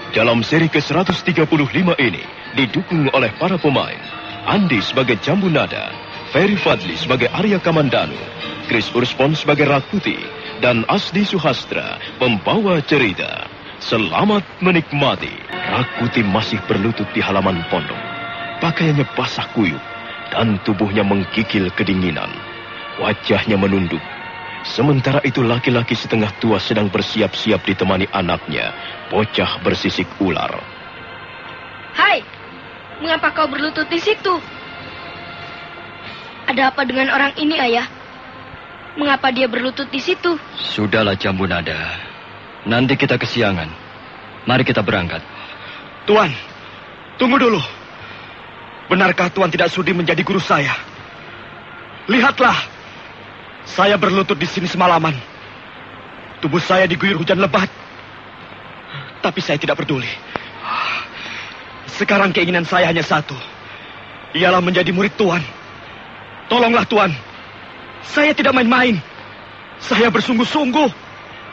Dalam seri ke-135 ini didukung oleh para pemain Andi sebagai Jambu Nada, Ferry Fadli sebagai Arya Kamandanu, Chris Urspon sebagai Rakuti, dan Asdi Suhastra pembawa cerita. Selamat menikmati. Rakuti masih berlutut di halaman pondok. Pakaiannya basah kuyup dan tubuhnya menggigil kedinginan. Wajahnya menunduk. Sementara itu laki-laki setengah tua sedang bersiap-siap ditemani anaknya, bocah bersisik ular. Hai, mengapa kau berlutut di situ? Ada apa dengan orang ini, Ayah? Mengapa dia berlutut di situ? Sudahlah, Jambu Nada. Nanti kita kesiangan. Mari kita berangkat. Tuan, tunggu dulu. Benarkah Tuan tidak sudi menjadi guru saya? Lihatlah. Saya berlutut di sini semalaman. Tubuh saya diguyur hujan lebat. Tapi saya tidak peduli. Sekarang keinginan saya hanya satu. Ialah menjadi murid Tuan. Tolonglah Tuan. Saya tidak main-main. Saya bersungguh-sungguh.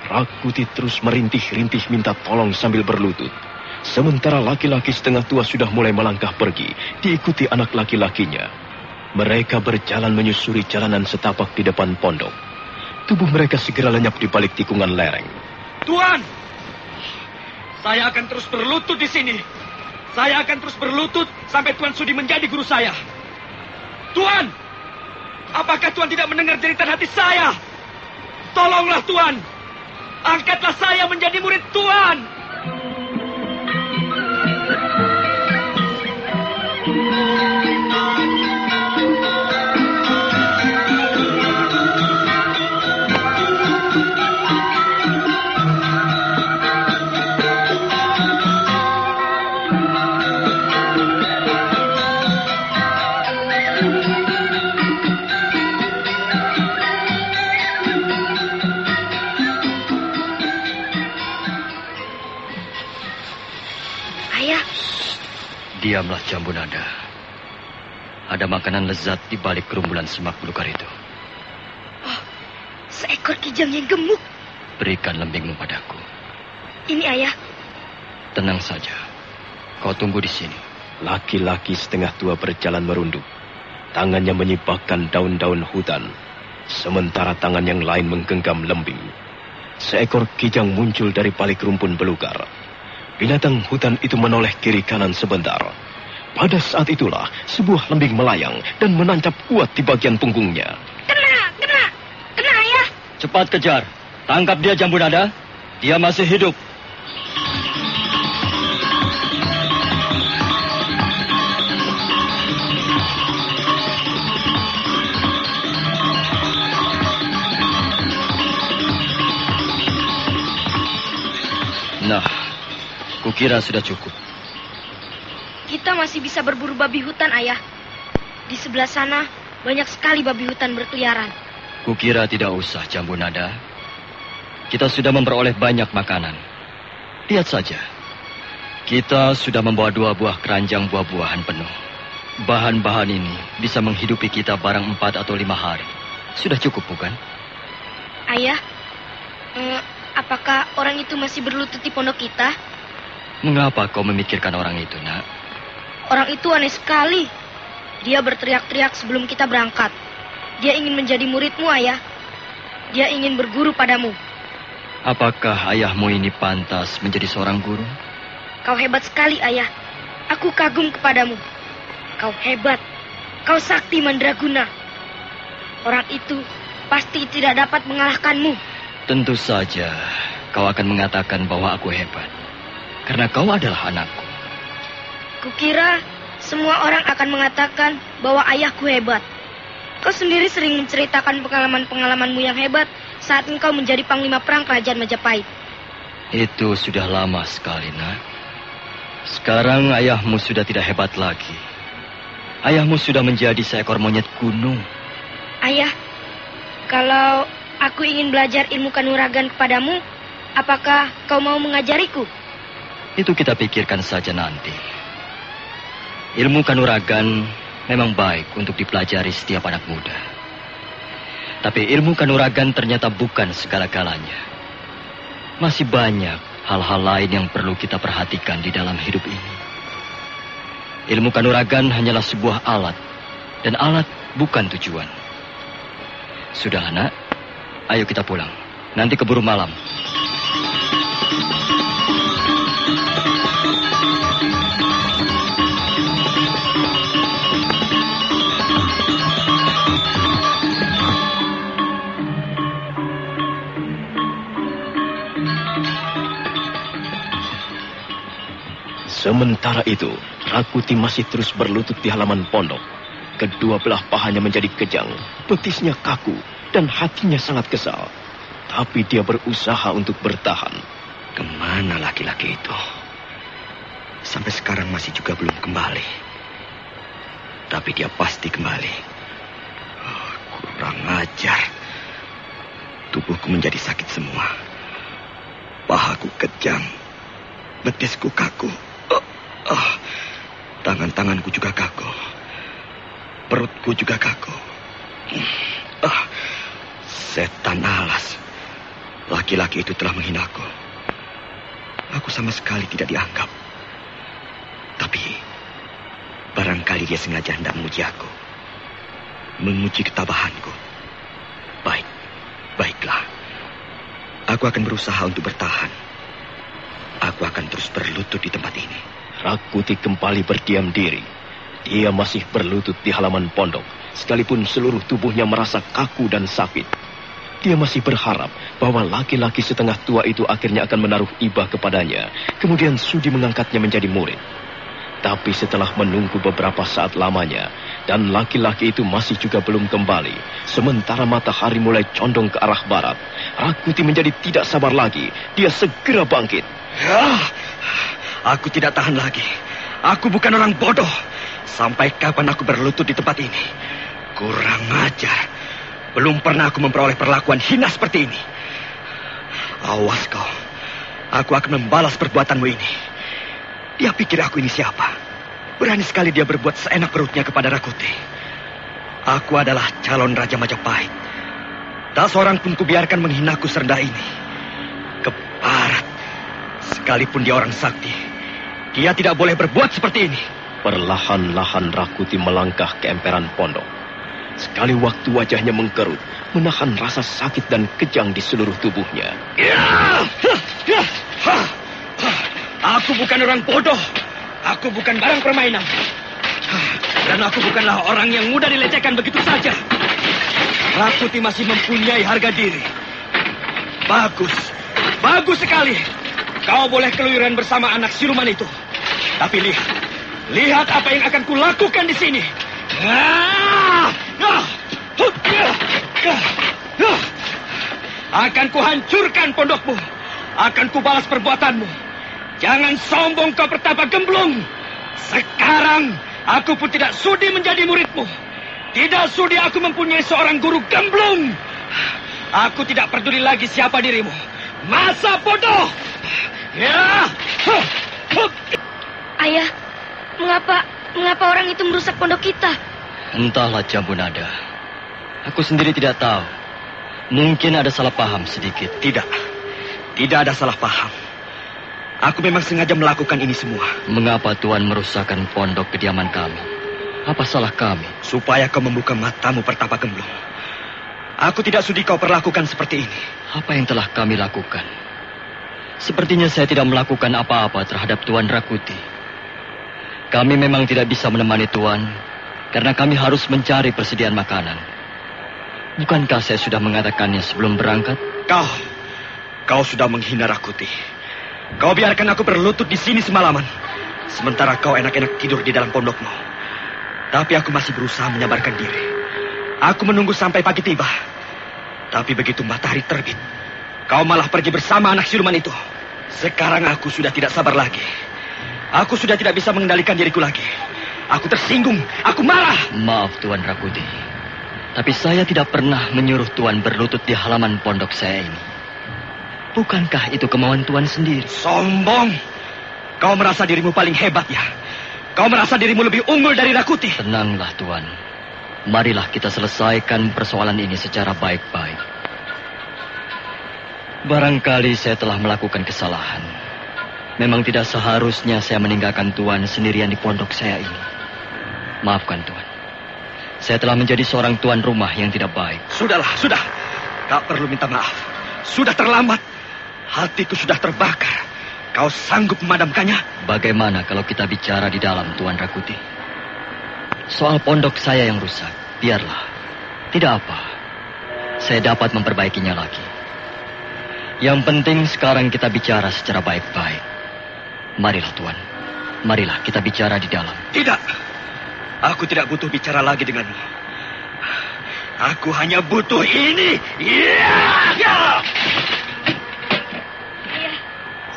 Rakuti terus merintih-rintih minta tolong sambil berlutut. Sementara laki-laki setengah tua sudah mulai melangkah pergi, diikuti anak laki-lakinya. Mereka berjalan menyusuri jalanan setapak di depan pondok. Tubuh mereka segera lenyap di balik tikungan lereng. Tuan! Saya akan terus berlutut di sini. Saya akan terus berlutut sampai Tuan sudi menjadi guru saya. Tuan! Apakah Tuan tidak mendengar jeritan hati saya? Tolonglah Tuan! Angkatlah saya menjadi murid Tuan! Diamlah, Jambu Nada. Ada makanan lezat di balik kerumbulan semak belukar itu. Oh, seekor kijang yang gemuk. Berikan lembingmu padaku. Ini, Ayah. Tenang saja. Kau tunggu di sini. Laki-laki setengah tua berjalan merunduk. Tangannya menyibakkan daun-daun hutan. Sementara tangan yang lain menggenggam lembing. Seekor kijang muncul dari balik rumpun belukar. Binatang hutan itu menoleh kiri kanan sebentar. Pada saat itulah sebuah lembing melayang dan menancap kuat di bagian punggungnya. Kena, Ayah. Cepat kejar. Tangkap dia, Jambu Nada. Dia masih hidup. Nah, kukira sudah cukup. Kita masih bisa berburu babi hutan, Ayah. Di sebelah sana banyak sekali babi hutan berkeliaran. Kukira tidak usah, Jambu Nada. Kita sudah memperoleh banyak makanan. Lihat saja. Kita sudah membawa 2 buah keranjang buah-buahan penuh. Bahan-bahan ini bisa menghidupi kita barang 4 atau 5 hari. Sudah cukup, bukan? Ayah, apakah orang itu masih berlutut di pondok kita? Mengapa kau memikirkan orang itu, Nak? Orang itu aneh sekali. Dia berteriak-teriak sebelum kita berangkat. Dia ingin menjadi muridmu, Ayah. Dia ingin berguru padamu. Apakah ayahmu ini pantas menjadi seorang guru? Kau hebat sekali, Ayah. Aku kagum kepadamu. Kau hebat. Kau sakti mandraguna. Orang itu pasti tidak dapat mengalahkanmu. Tentu saja kau akan mengatakan bahwa aku hebat. Karena kau adalah anakku. Kukira semua orang akan mengatakan bahwa ayahku hebat. Kau sendiri sering menceritakan pengalaman-pengalamanmu yang hebat saat engkau menjadi panglima perang kerajaan Majapahit. Itu sudah lama sekali, Nak. Sekarang ayahmu sudah tidak hebat lagi. Ayahmu sudah menjadi seekor monyet gunung. Ayah, kalau aku ingin belajar ilmu kanuragan kepadamu, apakah kau mau mengajariku? Itu kita pikirkan saja nanti. Ilmu kanuragan memang baik untuk dipelajari setiap anak muda. Tapi ilmu kanuragan ternyata bukan segala-galanya. Masih banyak hal-hal lain yang perlu kita perhatikan di dalam hidup ini. Ilmu kanuragan hanyalah sebuah alat, dan alat bukan tujuan. Sudah, anak, ayo kita pulang. Nanti keburu malam. Sementara itu, Rakuti masih terus berlutut di halaman pondok. Kedua belah pahanya menjadi kejang, betisnya kaku, dan hatinya sangat kesal. Tapi dia berusaha untuk bertahan. Kemana laki-laki itu? Sampai sekarang masih juga belum kembali. Tapi dia pasti kembali. Oh, kurang ajar. Tubuhku menjadi sakit semua. Pahaku kejang. Betisku kaku. Tangan-tanganku juga kaku. Perutku juga kaku. Setan alas. Laki-laki itu telah menghinaku. Aku sama sekali tidak dianggap. Tapi barangkali dia sengaja hendak menguji aku. Menguji ketabahanku. Baiklah. Aku akan berusaha untuk bertahan. Aku akan terus berlutut di tempat ini. Rakuti kembali berdiam diri. Dia masih berlutut di halaman pondok, sekalipun seluruh tubuhnya merasa kaku dan sakit. Dia masih berharap bahwa laki-laki setengah tua itu akhirnya akan menaruh iba kepadanya, kemudian sudi mengangkatnya menjadi murid. Tapi setelah menunggu beberapa saat lamanya, dan laki-laki itu masih juga belum kembali, sementara matahari mulai condong ke arah barat, Rakuti menjadi tidak sabar lagi. Dia segera bangkit. Aku tidak tahan lagi. Aku bukan orang bodoh. Sampai kapan aku berlutut di tempat ini? Kurang ajar. Belum pernah aku memperoleh perlakuan hina seperti ini. Awas kau. Aku akan membalas perbuatanmu ini. Dia pikir aku ini siapa? Berani sekali dia berbuat seenak perutnya kepada Rakuti. Aku adalah calon Raja Majapahit. Tak seorang pun kubiarkan menghinaku serendah ini. Keparat. Sekalipun dia orang sakti, dia tidak boleh berbuat seperti ini. Perlahan-lahan Rakuti melangkah ke emperan pondok. Sekali waktu wajahnya mengkerut, menahan rasa sakit dan kejang di seluruh tubuhnya. Aku bukan orang bodoh. Aku bukan barang permainan. Dan aku bukanlah orang yang mudah dilecehkan begitu saja. Rakuti masih mempunyai harga diri. Bagus sekali. Kau boleh keluyuran bersama anak siluman itu. Tapi lihat apa yang akan kulakukan di sini. Akan kuhancurkan pondokmu. Akan kubalas perbuatanmu. Jangan sombong kau pertapa gemblung. Sekarang aku pun tidak sudi menjadi muridmu. Tidak sudi aku mempunyai seorang guru gemblung. Aku tidak peduli lagi siapa dirimu. Masa bodoh. Ayah, mengapa orang itu merusak pondok kita? Entahlah, Jambunada. Aku sendiri tidak tahu. Mungkin ada salah paham sedikit. Tidak ada salah paham. Aku memang sengaja melakukan ini semua. Mengapa Tuan merusakkan pondok kediaman kami? Apa salah kami? Supaya kau membuka matamu pertapa gemblung. Aku tidak sudi kau perlakukan seperti ini. Apa yang telah kami lakukan? Sepertinya saya tidak melakukan apa-apa terhadap Tuan Rakuti. Kami memang tidak bisa menemani Tuan, karena kami harus mencari persediaan makanan. Bukankah saya sudah mengatakannya sebelum berangkat? Kau sudah menghina Rakuti. Kau biarkan aku berlutut di sini semalaman, sementara kau enak-enak tidur di dalam pondokmu. Tapi aku masih berusaha menyabarkan diri. Aku menunggu sampai pagi tiba. Tapi begitu matahari terbit, kau malah pergi bersama anak siluman itu. Sekarang aku sudah tidak sabar lagi. Aku sudah tidak bisa mengendalikan diriku lagi. Aku tersinggung, aku marah. Maaf Tuan Rakuti, tapi saya tidak pernah menyuruh Tuan berlutut di halaman pondok saya ini. Bukankah itu kemauan Tuan sendiri? Sombong. Kau merasa dirimu paling hebat ya? Kau merasa dirimu lebih unggul dari Rakuti? Tenanglah Tuan. Marilah kita selesaikan persoalan ini secara baik-baik. Barangkali saya telah melakukan kesalahan. Memang tidak seharusnya saya meninggalkan Tuan sendirian di pondok saya ini. Maafkan Tuan. Saya telah menjadi seorang tuan rumah yang tidak baik. Sudahlah, sudah. Tak perlu minta maaf. Sudah terlambat. Hatiku sudah terbakar. Kau sanggup memadamkannya? Bagaimana kalau kita bicara di dalam, Tuan Rakuti? Soal pondok saya yang rusak, biarlah. Tidak apa. Saya dapat memperbaikinya lagi. Yang penting sekarang kita bicara secara baik-baik. Marilah, Tuan. Marilah kita bicara di dalam. Tidak. Aku tidak butuh bicara lagi denganmu. Aku hanya butuh ini. Ayah,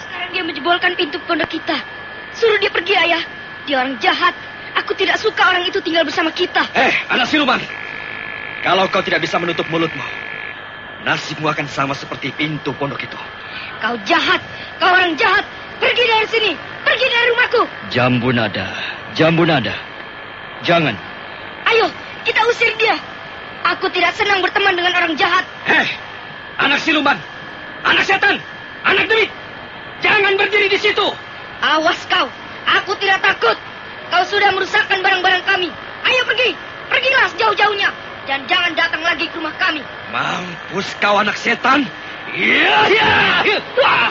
sekarang dia menjebolkan pintu pondok kita. Suruh dia pergi, Ayah. Dia orang jahat. Aku tidak suka orang itu tinggal bersama kita. Anak siluman. Kalau kau tidak bisa menutup mulutmu, nasibmu akan sama seperti pintu pondok itu. Kau jahat. Kau orang jahat. Pergi dari sini. Pergi dari rumahku. Jambu nada. Jangan. Ayo, kita usir dia. Aku tidak senang berteman dengan orang jahat. Anak siluman. Anak setan. Anak demit. Jangan berdiri di situ. Awas kau. Aku tidak takut. Kau sudah merusakkan barang-barang kami. Ayo pergi. Pergilah sejauh-jauhnya. Dan jangan datang lagi ke rumah kami. Mampus kau anak setan. Wah.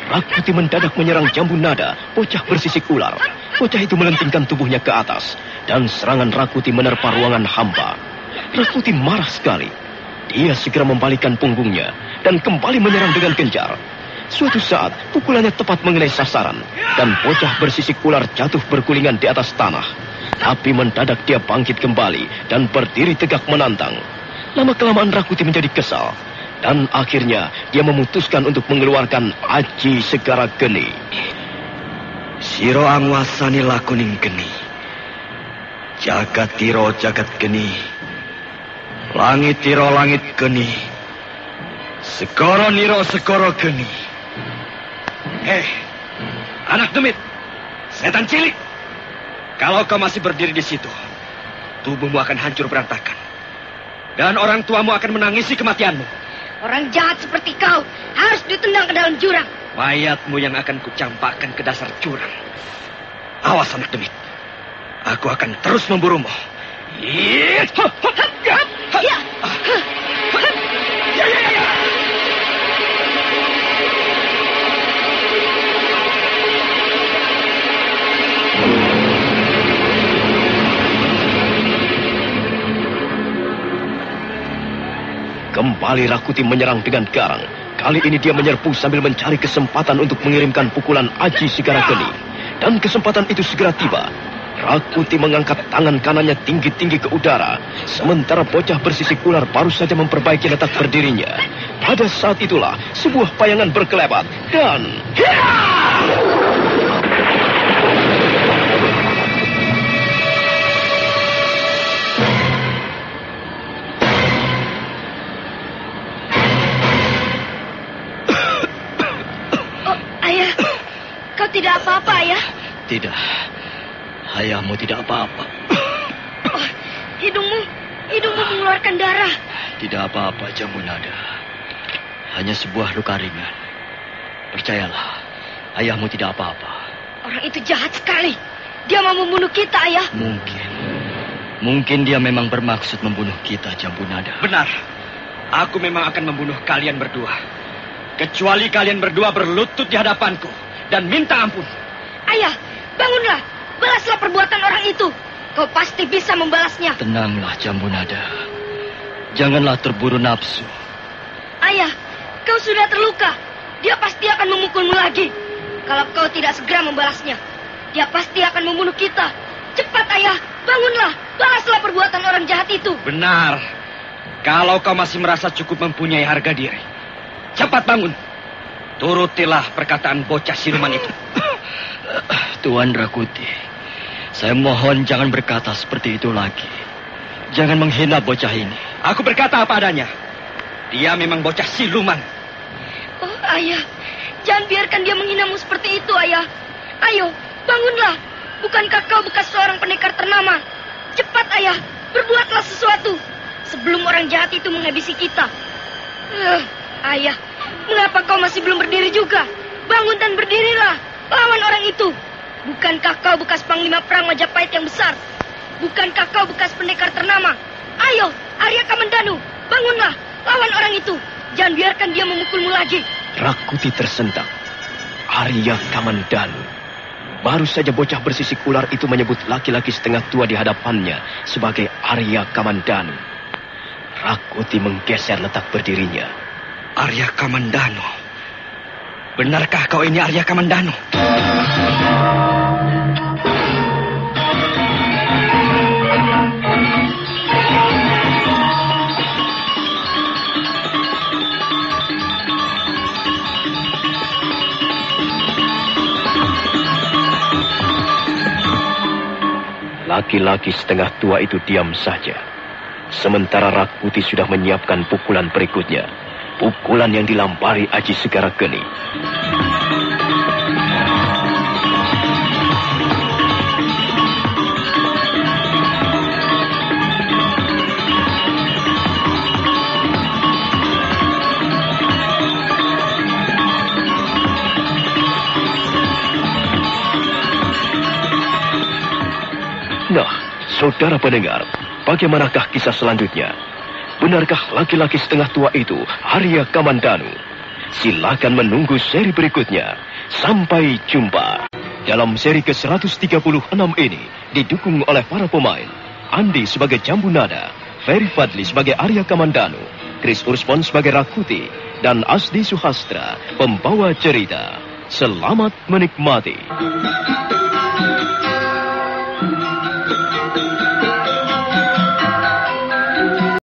Rakuti mendadak menyerang Jambu Nada, bocah bersisik ular. Bocah itu melentingkan tubuhnya ke atas, dan serangan Rakuti menerpa ruangan hamba. Rakuti marah sekali. Dia segera membalikkan punggungnya, dan kembali menyerang dengan gencar. Suatu saat, pukulannya tepat mengenai sasaran, dan bocah bersisik ular jatuh bergulingan di atas tanah. Tapi mendadak dia bangkit kembali, dan berdiri tegak menantang. Lama-kelamaan Rakuti menjadi kesal. Dan akhirnya dia memutuskan untuk mengeluarkan aji segara geni. Siro angwasani lakuning geni. Jagat tiro jagat geni. Langit tiro langit geni. Segoro niro segoro geni. Anak demit. Setan cilik. Kalau kau masih berdiri di situ, tubuhmu akan hancur berantakan. Dan orang tuamu akan menangisi kematianmu. Orang jahat seperti kau harus ditendang ke dalam jurang. Mayatmu yang akan kucampakkan ke dasar jurang. Awas anak demit. Aku akan terus memburumu. Kembali Rakuti menyerang dengan garang. Kali ini dia menyerbu sambil mencari kesempatan untuk mengirimkan pukulan aji segara geni. Dan kesempatan itu segera tiba. Rakuti mengangkat tangan kanannya tinggi-tinggi ke udara. Sementara bocah bersisik ular baru saja memperbaiki letak berdirinya. Pada saat itulah sebuah bayangan berkelebat dan... Tidak apa-apa, Ayah? Tidak. Ayahmu tidak apa-apa. Hidungmu mengeluarkan darah. Tidak apa-apa, Jambu Nada. Hanya sebuah luka ringan. Percayalah, ayahmu tidak apa-apa. Orang itu jahat sekali. Dia mau membunuh kita, Ayah. Mungkin dia memang bermaksud membunuh kita, Jambu Nada. Benar. Aku memang akan membunuh kalian berdua. Kecuali kalian berdua berlutut di hadapanku dan minta ampun. Ayah, bangunlah. Balaslah perbuatan orang itu. Kau pasti bisa membalasnya. Tenanglah, Jambu Nada. Janganlah terburu nafsu. Ayah, kau sudah terluka. Dia pasti akan memukulmu lagi. Kalau kau tidak segera membalasnya, dia pasti akan membunuh kita. Cepat, Ayah. Bangunlah. Balaslah perbuatan orang jahat itu. Benar. Kalau kau masih merasa cukup mempunyai harga diri, cepat bangun. Turutilah perkataan bocah siluman itu. Tuan Rakuti, saya mohon jangan berkata seperti itu lagi. Jangan menghina bocah ini. Aku berkata apa adanya. Dia memang bocah siluman. Ayah, jangan biarkan dia menghinamu seperti itu, Ayah. Ayo, bangunlah. Bukankah kau bekas seorang pendekar ternama? Cepat, Ayah, berbuatlah sesuatu sebelum orang jahat itu menghabisi kita. Ayah, mengapa kau masih belum berdiri juga? Bangun dan berdirilah, lawan orang itu. Bukankah kau bekas panglima perang Majapahit yang besar? Bukankah kau bekas pendekar ternama? Ayo, Arya Kamandanu, bangunlah, lawan orang itu. Jangan biarkan dia memukulmu lagi. Rakuti tersentak. Arya Kamandanu. Baru saja bocah bersisik ular itu menyebut laki-laki setengah tua di hadapannya sebagai Arya Kamandanu. Rakuti menggeser letak berdirinya. Arya Kamandanu. Benarkah kau ini Arya Kamandanu? Laki-laki setengah tua itu diam saja. Sementara Rakuti sudah menyiapkan pukulan berikutnya. Pukulan yang dilampari Aji Segara Geni. Nah, saudara pendengar, bagaimanakah kisah selanjutnya? Benarkah laki-laki setengah tua itu Arya Kamandanu? Silakan menunggu seri berikutnya. Sampai jumpa. Dalam seri ke-136 ini didukung oleh para pemain Andi sebagai Jambu Nada, Ferry Fadli sebagai Arya Kamandanu, Chris Urspon sebagai Rakuti, dan Asdi Suhastra pembawa cerita. Selamat menikmati.